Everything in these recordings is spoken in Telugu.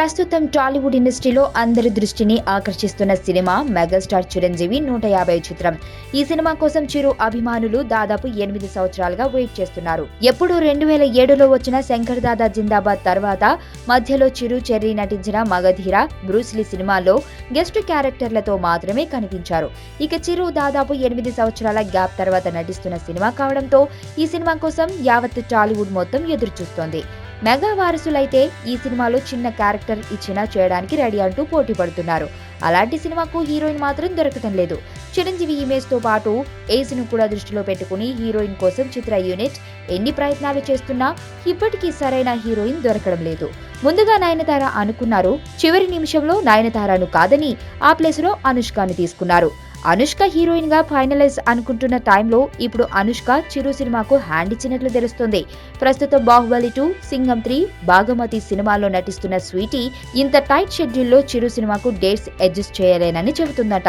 ప్రస్తుతం టాలీవుడ్ ఇండస్ట్రీలో అందరి దృష్టిని ఆకర్షిస్తున్న సినిమా మెగాస్టార్ చిరంజీవి 150 చిత్రం. ఈ సినిమా కోసం చిరు అభిమానులు దాదాపు 8 సంవత్సరాలుగా వెయిట్ చేస్తున్నారు. ఎప్పుడు 2007లో వచ్చిన శంకర్ దాదా జిందాబాద్ తర్వాత మధ్యలో చిరు చెర్రీ నటించిన మగధీర, బ్రూస్లీ సినిమాల్లో గెస్ట్ క్యారెక్టర్లతో మాత్రమే కనిపించారు. ఇక చిరు దాదాపు 8 సంవత్సరాల గ్యాప్ తర్వాత నటిస్తున్న సినిమా కావడంతో ఈ సినిమా కోసం యావత్ టాలీవుడ్ మొత్తం ఎదురుచూస్తోంది. మెగా వారసులైతే ఈ సినిమాలో చిన్న క్యారెక్టర్ ఇచ్చినా చేయడానికి రెడీ అంటూ పోటీ పడుతున్నారు. అలాంటి సినిమాకు హీరోయిన్ మాత్రం దొరకటం లేదు. చిరంజీవి ఇమేజ్ తో పాటు ఏజ్ ను కూడా దృష్టిలో పెట్టుకుని హీరోయిన్ కోసం చిత్ర యూనిట్ ఎన్ని ప్రయత్నాలు చేస్తున్నా ఇప్పటికీ సరైన హీరోయిన్ దొరకడం లేదు. ముందుగా నయనతార అనుకున్నారు. చివరి నిమిషంలో నయనతారను కాదని ఆ ప్లేస్ లో అనుష్కను తీసుకున్నారు. అనుష్క హీరోయిన్ గా ఫైనలైజ్ అనుకుంటున్న టైంలో ఇప్పుడు అనుష్క చిరు సినిమాకు హ్యాండ్ ఇచ్చినట్లు తెలుస్తోంది. ప్రస్తుతం బాహుబలి 2, సింగం 3, భాగమతి సినిమాల్లో నటిస్తున్న స్వీటీ ఇంత టైట్ షెడ్యూల్లో చిరు సినిమాకు డేట్స్ అడ్జస్ట్ చేయలేనని చెబుతుందట.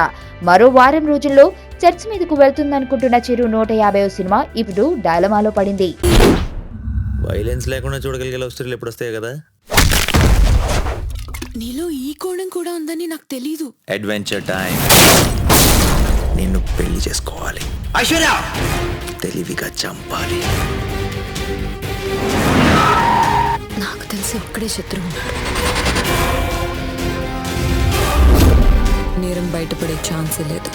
మరో వారం రోజుల్లో చర్చ్ మీదకు వెళ్తుందనుకుంటున్న చిరు 150వ సినిమా ఇప్పుడు డైలమాలో పడింది. వైలెన్స్ లేకుండా చూడగలిగే లవ్ స్టోరీలు ఎప్పుడు వస్తాయి కదా. నీలో ఈ కోణం కూడా ఉందని నాకు తెలీదు. Adventure time. నిన్ను పెళ్లి చేసుకోవాలి. ఐశ్వర్య తెలివిగా చంపాలి. నాకు తెలిసి ఒక్కడే శత్రువు ఉన్నాడు. నేరం బయటపడే ఛాన్సే లేదు.